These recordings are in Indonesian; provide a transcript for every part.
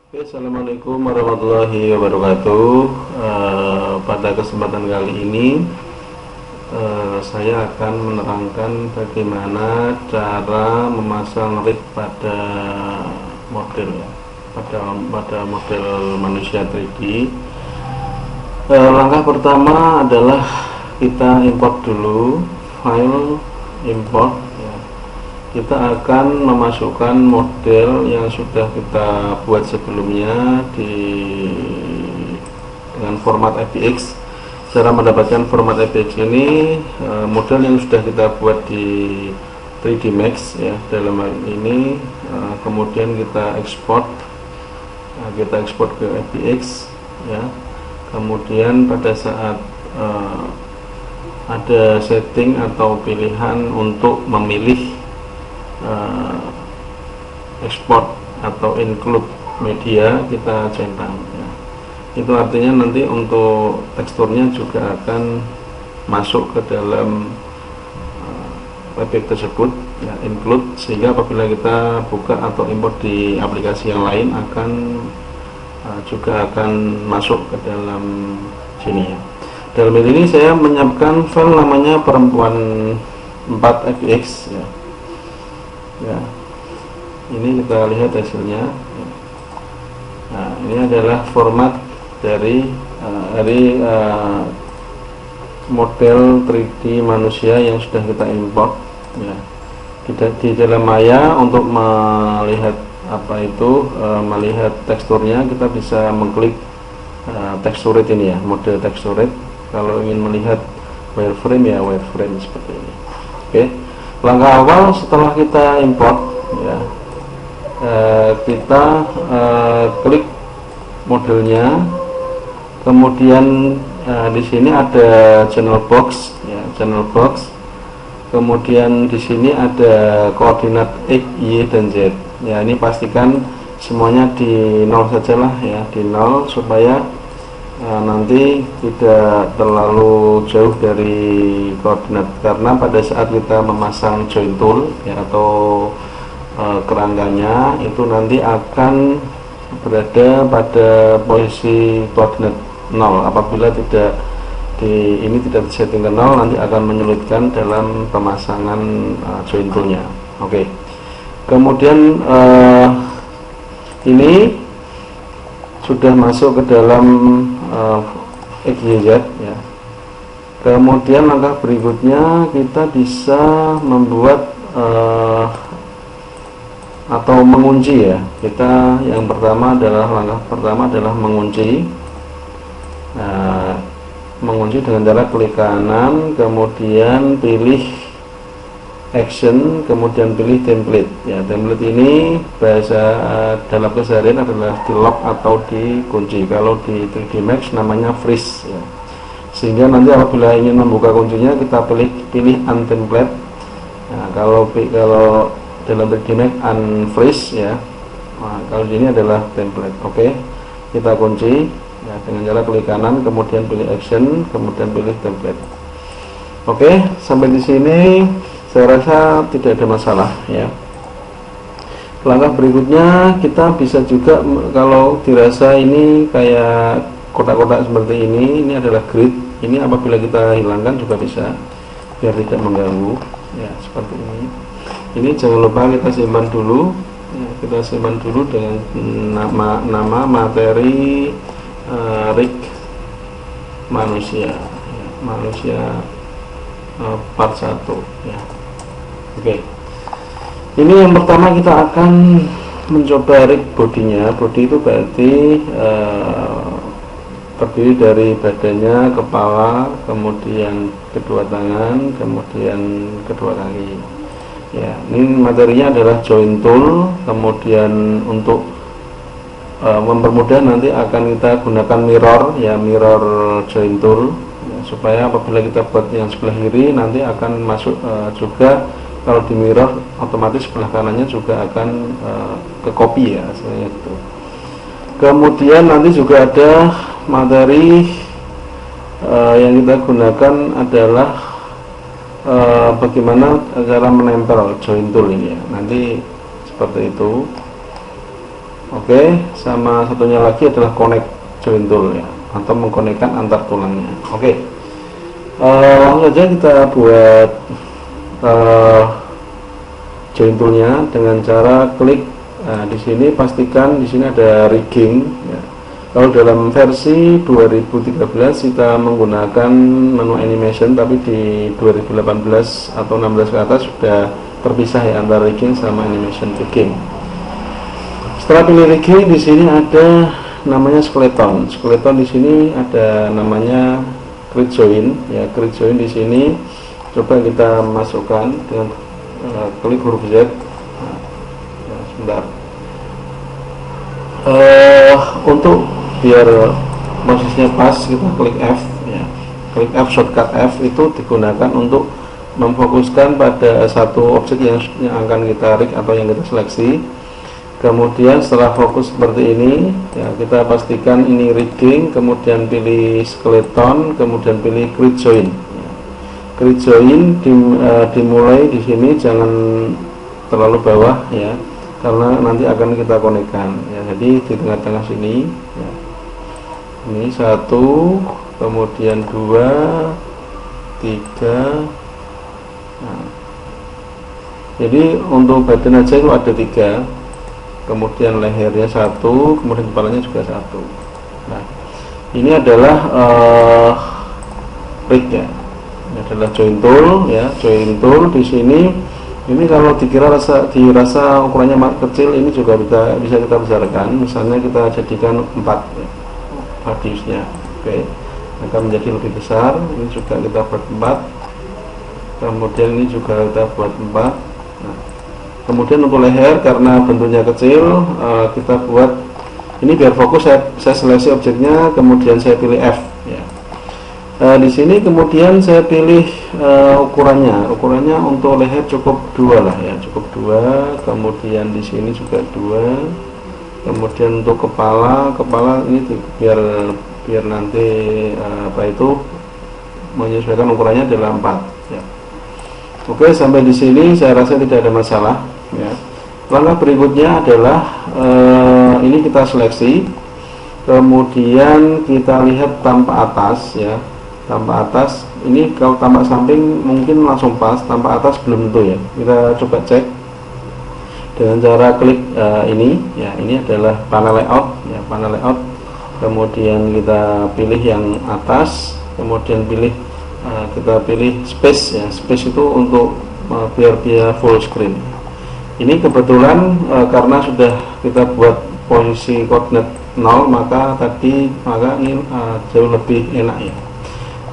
Oke, Assalamualaikum warahmatullahi wabarakatuh. Pada kesempatan kali ini saya akan menerangkan bagaimana cara memasang rig pada model pada model manusia 3D. Langkah pertama adalah kita import dulu file import. Kita akan memasukkan model yang sudah kita buat sebelumnya dengan format FBX. Cara mendapatkan format FBX ini, model yang sudah kita buat di 3D Max ya, dalam hal ini kemudian kita ekspor ke FBX ya. Kemudian pada saat ada setting atau pilihan untuk memilih ekspor atau include media, kita centang ya. Itu artinya nanti untuk teksturnya juga akan masuk ke dalam objek tersebut ya, include, sehingga apabila kita buka atau import di aplikasi yang lain juga akan masuk ke dalam sini ya. Dalam ini saya menyiapkan file namanya perempuan 4 fx ya, ini kita lihat hasilnya. Nah, ini adalah format dari model 3D manusia yang sudah kita import ya. Di dalam Maya untuk melihat melihat teksturnya, kita bisa mengklik texture ini ya, mode texture. Kalau ingin melihat wireframe ya wireframe seperti ini. Oke. Langkah awal setelah kita import ya, kita klik modelnya, kemudian di sini ada channel box ya, channel box. Kemudian di sini ada koordinat X, Y, dan Z ya. Ini pastikan semuanya di 0 sajalah ya, di 0 supaya nanti tidak terlalu jauh dari koordinat, karena pada saat kita memasang join tool ya, atau kerangganya itu nanti akan berada pada posisi koordinat 0. Apabila tidak disetting ke 0, nanti akan menyulitkan dalam pemasangan join toolnya. Oke. Kemudian ini sudah masuk ke dalam XYZ ya. Kemudian langkah berikutnya kita bisa membuat atau mengunci ya. Langkah pertama adalah mengunci. Mengunci dengan cara klik kanan, kemudian pilih action, kemudian pilih template ya. Template ini bahasa dalam keseharian adalah di lock atau dikunci. Kalau di 3D Max namanya freeze ya. Sehingga nanti apabila ingin membuka kuncinya, kita pilih untemplate. Nah, kalau dalam 3D Max unfreeze ya. Nah, kalau ini adalah template. Oke. Kita kunci ya, dengan cara klik kanan, kemudian pilih action, kemudian pilih template. Oke, sampai di sini saya rasa tidak ada masalah ya. Langkah berikutnya kita bisa juga, kalau dirasa ini kayak kotak-kotak seperti ini adalah grid. Ini apabila kita hilangkan juga bisa, biar tidak mengganggu ya, seperti ini. Ini jangan lupa kita simpan dulu ya, kita simpan dulu dengan nama materi rig manusia ya, manusia part 1 ya. Oke. Ini yang pertama kita akan mencoba rig bodinya. Body itu berarti terdiri dari badannya, kepala, kemudian kedua tangan, kemudian kedua kaki. Ya, ini materinya adalah join tool. Kemudian untuk mempermudah nanti akan kita gunakan mirror ya, mirror join tool ya, supaya apabila kita buat yang sebelah kiri nanti akan masuk juga. Kalau di mirror otomatis sebelah kanannya juga akan ke copy ya, hasilnya itu. Kemudian nanti juga ada materi yang kita gunakan adalah bagaimana cara menempel join tool ini ya. Nanti seperti itu. Oke, sama satunya lagi adalah connect join tool ya, atau mengkonekkan antar tulangnya. Oke, langsung saja kita buat join toolnya dengan cara klik. Di sini pastikan di sini ada rigging ya. Kalau dalam versi 2013 kita menggunakan menu animation, tapi di 2018 atau 16 ke atas sudah terpisah ya antara rigging sama animation rigging. Setelah pilih rigging, di sini ada namanya skeleton. Skeleton di sini ada namanya create join ya. Create join di sini coba kita masukkan dengan klik huruf Z. Nah, sebentar. Untuk biar posisinya pas, kita klik F ya. Klik F, shortcut F itu digunakan untuk memfokuskan pada satu objek yang akan kita rig atau yang kita seleksi. Kemudian setelah fokus seperti ini ya, kita pastikan ini rigging, kemudian pilih skeleton, kemudian pilih create join ya. Create join dimulai di sini, jangan terlalu bawah ya, karena nanti akan kita konekkan ya. Jadi di tengah-tengah sini ya. Ini 1, kemudian 2, 3. Nah, jadi untuk badan aja itu ada 3, kemudian lehernya 1, kemudian kepalanya juga 1. Nah, ini adalah rig ya. Ini adalah join tool ya. Join tool di sini, ini kalau dirasa ukurannya kecil, ini juga bisa kita besarkan. Misalnya kita jadikan 4 ya, radiusnya. Oke, akan menjadi lebih besar. Ini juga kita buat 4, kemudian ini juga kita buat 4. Nah, kemudian untuk leher, karena bentuknya kecil, kita buat ini biar fokus. Saya seleksi objeknya, kemudian saya pilih F ya. Di sini kemudian saya pilih ukurannya untuk leher cukup 2 lah ya, cukup 2. Kemudian di sini juga 2. Kemudian untuk kepala ini biar nanti menyesuaikan ukurannya adalah 4 ya. Oke, sampai di sini saya rasa tidak ada masalah ya. Langkah berikutnya adalah ini kita seleksi, kemudian kita lihat tampak atas ya. Tampak atas ini, kalau tampak samping mungkin langsung pas, tampak atas belum tentu ya. Kita coba cek dengan cara klik ini ya. Ini adalah panel layout ya, panel layout. Kemudian kita pilih yang atas, kemudian kita pilih space ya. Space itu untuk biar dia full screen. Ini kebetulan karena sudah kita buat posisi koordinat 0, maka ini jauh lebih enak ya.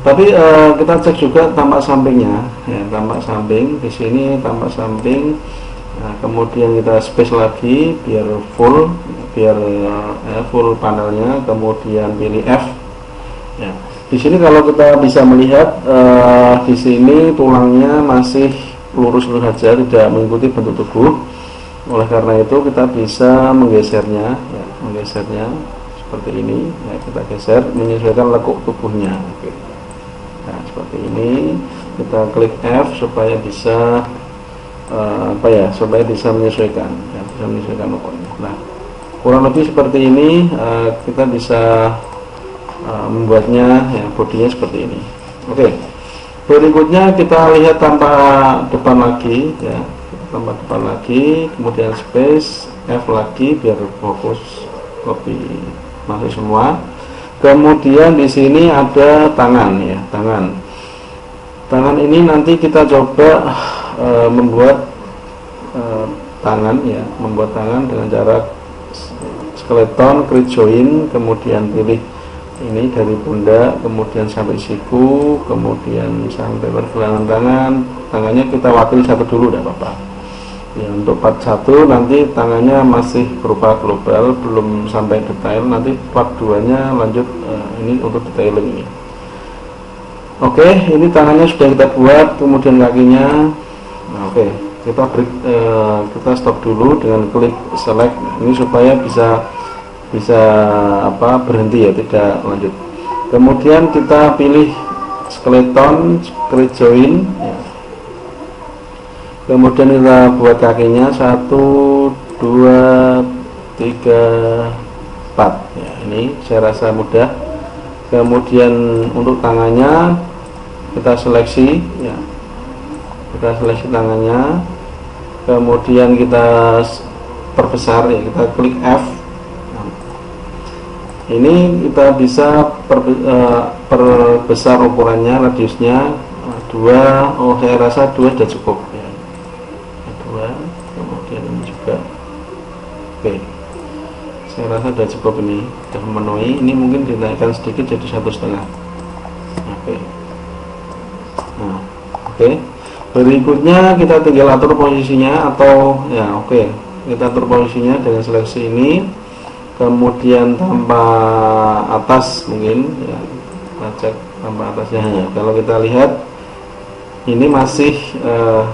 Tapi kita cek juga tampak sampingnya ya, tampak samping di sini, tampak samping. Nah, kemudian kita space lagi biar full panelnya, kemudian pilih F ya. Di sini kalau kita bisa melihat di sini tulangnya masih lurus saja, tidak mengikuti bentuk tubuh. Oleh karena itu kita bisa menggesernya ya, seperti ini ya. Kita geser menyesuaikan lekuk tubuhnya. Oke. Nah, seperti ini kita klik F supaya bisa supaya bisa menyesuaikan ya, ukurannya. Nah, kurang lebih seperti ini kita bisa membuatnya ya, bodinya seperti ini. Oke, berikutnya kita lihat tampak depan lagi ya, tampak depan lagi, kemudian space F lagi biar fokus copy masuk semua. Kemudian di sini ada tangan ya, tangan ini nanti kita coba membuat tangan ya, membuat tangan dengan cara skeleton, create join, kemudian pilih ini dari pundak, kemudian sampai siku, kemudian sampai pergelangan tangan. Tangannya kita wakili 1 dulu, tidak apa-apa ya. Untuk part 1 nanti tangannya masih berupa global, belum sampai detail. Nanti part 2 nya lanjut ini untuk detailing ini. Oke, ini tangannya sudah kita buat, kemudian kakinya. Nah, oke, kita stop dulu dengan klik select ini supaya bisa berhenti ya, tidak lanjut. Kemudian kita pilih skeleton, create join ya. Kemudian kita buat kakinya 1, 2, 3, 4 ya. Ini saya rasa mudah. Kemudian untuk tangannya kita seleksi ya, kita seleksi tangannya, kemudian kita perbesar ya, kita klik F. Ini kita bisa perbesar ukurannya, radiusnya 2. Oh, saya rasa 2 sudah cukup ya. 2, kemudian ini juga. Oke, saya rasa sudah cukup, ini sudah memenuhi. Ini mungkin dinaikkan sedikit jadi 1,5. Oke. Nah, oke. Berikutnya kita tinggal atur posisinya atau ya, oke. Kita atur posisinya dengan seleksi ini. Kemudian tambah atas mungkin ya, kita cek tambah atasnya ya. Kalau kita lihat ini masih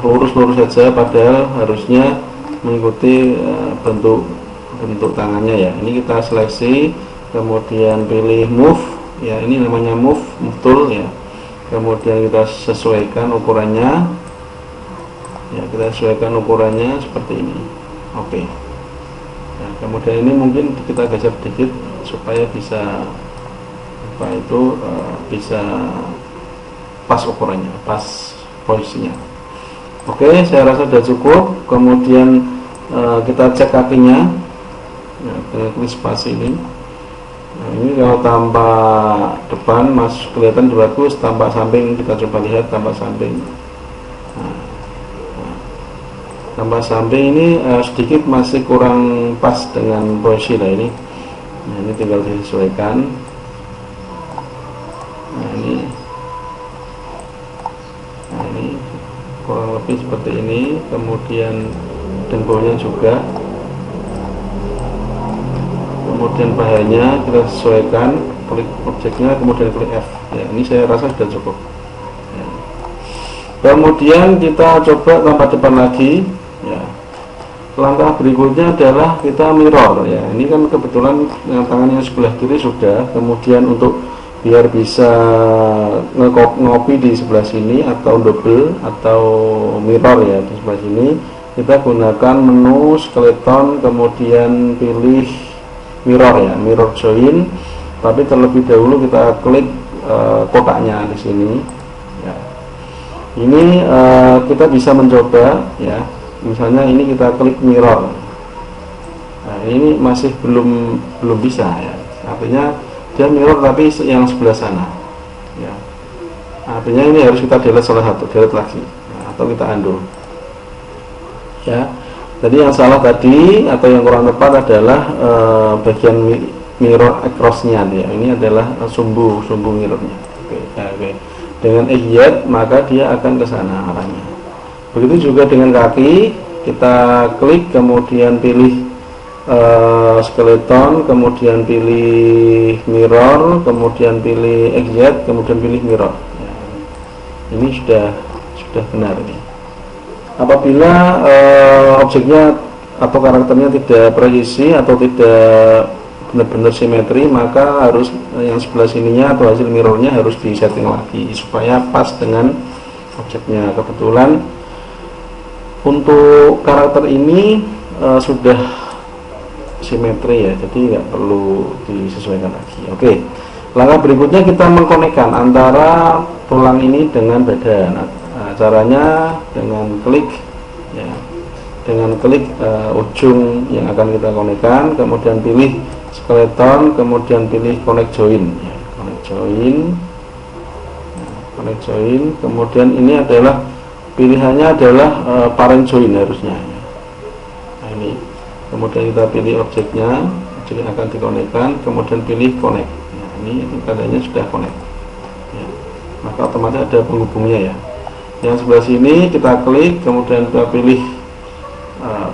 lurus-lurus saja, padahal harusnya mengikuti bentuk tangannya ya. Ini kita seleksi, kemudian pilih move ya, ini namanya move tool ya. Kemudian kita sesuaikan ukurannya ya, kita sesuaikan ukurannya seperti ini. Oke. Nah, kemudian ini mungkin kita geser sedikit supaya bisa bisa pas ukurannya, pas posisinya. Oke, saya rasa sudah cukup. Kemudian kita cek kakinya ya, dengan klik spasi ini. Nah, ini kalau tambah depan mas kelihatan bagus, tambah samping kita coba lihat tambah samping. Tambah samping ini sedikit masih kurang pas dengan posisi lah ini. Nah, ini tinggal disesuaikan. Nah, ini kurang lebih seperti ini. Kemudian dengkulnya juga. Kemudian pahanya kita sesuaikan, klik objeknya, kemudian klik F. Ya, ini saya rasa sudah cukup. Ya. Kemudian kita coba tambah depan lagi. Ya. Langkah berikutnya adalah kita mirror ya. Ini kan kebetulan yang tangannya sebelah kiri sudah. Kemudian untuk biar bisa ngopi di sebelah sini atau double atau mirror ya di sebelah sini, kita gunakan menu skeleton, kemudian pilih mirror ya, mirror join. Tapi terlebih dahulu kita klik kotaknya di sini. Ya. Ini kita bisa mencoba ya. Misalnya ini kita klik mirror. Nah, ini masih belum bisa ya. Artinya dia mirror tapi yang sebelah sana. Ya. Artinya ini harus kita delete salah satu, delete lagi. Nah, atau kita undo. Ya. Jadi yang salah tadi atau yang kurang tepat adalah bagian mirror across-nya ya. Ini adalah sumbu mirrornya. Oke. Dengan exit maka dia akan ke sana arahnya. Begitu juga dengan kaki, kita klik kemudian pilih skeleton, kemudian pilih mirror, kemudian pilih exit, kemudian pilih mirror. Ya. Ini sudah benar ini. Apabila objeknya atau karakternya tidak presisi atau tidak benar-benar simetri, maka harus yang sebelah sininya atau hasil mirrornya harus disetting lagi supaya pas dengan objeknya. Kebetulan untuk karakter ini sudah simetri ya, jadi nggak perlu disesuaikan lagi. Oke, langkah berikutnya kita mengkonekkan antara tulang ini dengan badan. Nah, caranya dengan klik ya, dengan klik ujung yang akan kita konekkan, kemudian pilih skeleton, kemudian pilih connect join ya, connect join, kemudian ini adalah pilihannya adalah parent join harusnya. Nah, ini kemudian kita pilih objeknya, objek yang akan dikonekkan, kemudian pilih connect. Nah, ini tandanya sudah connect ya. Maka otomatis ada penghubungnya ya. Yang sebelah sini kita klik, kemudian kita pilih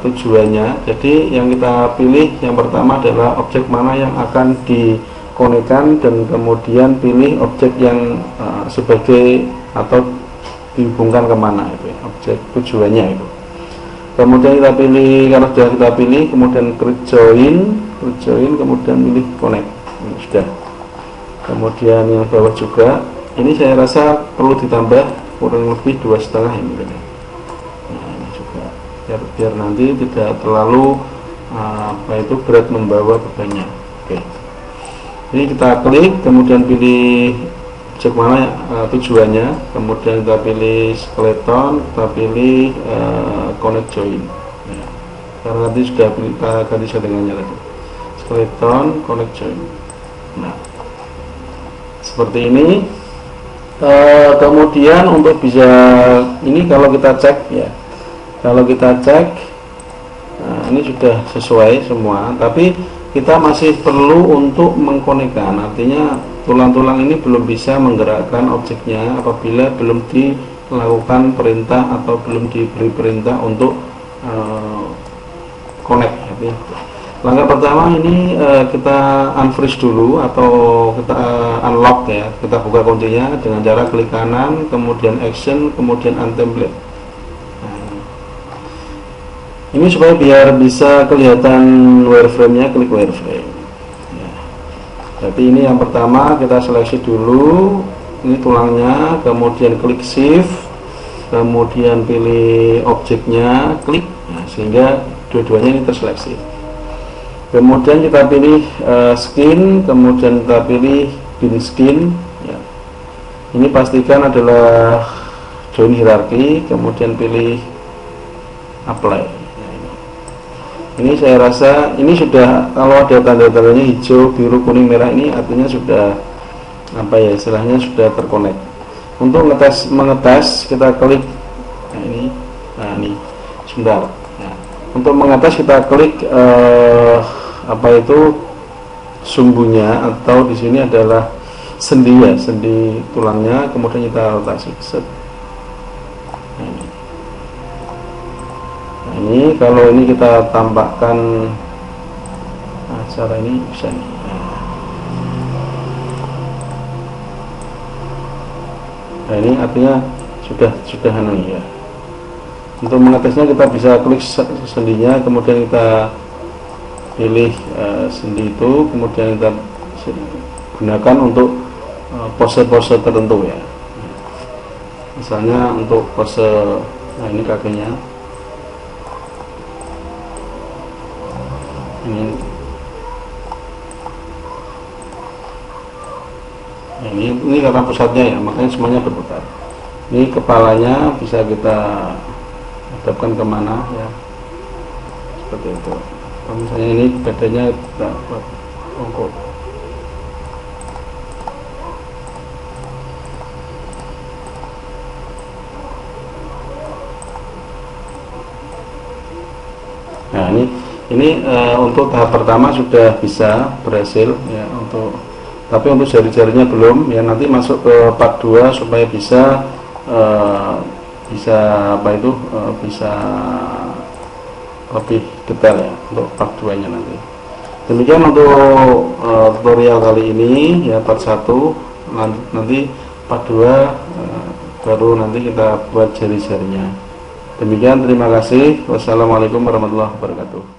tujuannya. Jadi yang kita pilih yang pertama adalah objek mana yang akan dikonekkan, dan kemudian pilih objek yang sebagai atau dihubungkan kemana itu ya, objek tujuannya itu. Kemudian kita pilih, kalau sudah kita pilih, kemudian klik join, kemudian pilih connect. Ini sudah. Kemudian yang bawah juga, ini saya rasa perlu ditambah kurang lebih 2,5 ini. Nah, ini juga biar nanti tidak terlalu berat membawa bebannya. Oke. Ini kita klik, kemudian pilih objek mana tujuannya, kemudian kita pilih skeleton, kita pilih connect join. Ya. Karena tadi sudah kita ganti settingannya tadi. Skeleton, connect join. Nah, seperti ini. Kemudian untuk bisa ini kalau kita cek ya, kalau kita cek, nah, ini sudah sesuai semua, tapi kita masih perlu untuk mengkonekkan. Artinya tulang-tulang ini belum bisa menggerakkan objeknya apabila belum dilakukan perintah atau belum diberi perintah untuk connect. Langkah pertama ini kita unfreeze dulu atau kita unlock ya. Kita buka kuncinya dengan cara klik kanan, kemudian action, kemudian untemplate. Nah, ini supaya biar bisa kelihatan wireframe-nya, klik wireframe. Ya. Jadi ini yang pertama kita seleksi dulu, ini tulangnya, kemudian klik shift, kemudian pilih objeknya, klik, nah, sehingga dua-duanya ini terseleksi. Kemudian kita pilih skin, kemudian kita pilih bin skin ya. Ini pastikan adalah join hierarki, kemudian pilih apply ya, ini saya rasa ini sudah, kalau ada tanda-tandanya hijau, biru, kuning, merah, ini artinya sudah istilahnya sudah terkonek. Untuk mengetes kita klik ini sebentar ya. Untuk mengetes kita klik sumbunya, atau di sini adalah sendi ya, sendi tulangnya, kemudian kita rotasi set. Nah, ini kalau ini kita tambahkan cara ini bisa nih. Nah, ini artinya sudah ya. Untuk mengetesnya kita bisa klik sendinya, kemudian kita pilih sendi itu, kemudian kita gunakan untuk pose-pose tertentu ya. Misalnya untuk pose, nah ini kakinya, ini karena pusatnya ya, makanya semuanya berputar. Ini kepalanya bisa kita hadapkan kemana ya, seperti itu. Misalnya ini badannya kita buat ongkok. Nah ini untuk tahap pertama sudah bisa berhasil ya, tapi untuk jari-jarinya belum ya, nanti masuk ke part 2 supaya bisa bisa lebih detail ya untuk part 2 nya nanti. Demikian untuk tutorial kali ini ya, part 1. Nanti part 2 baru nanti kita buat jari-jarinya. Demikian, terima kasih. Wassalamualaikum warahmatullahi wabarakatuh.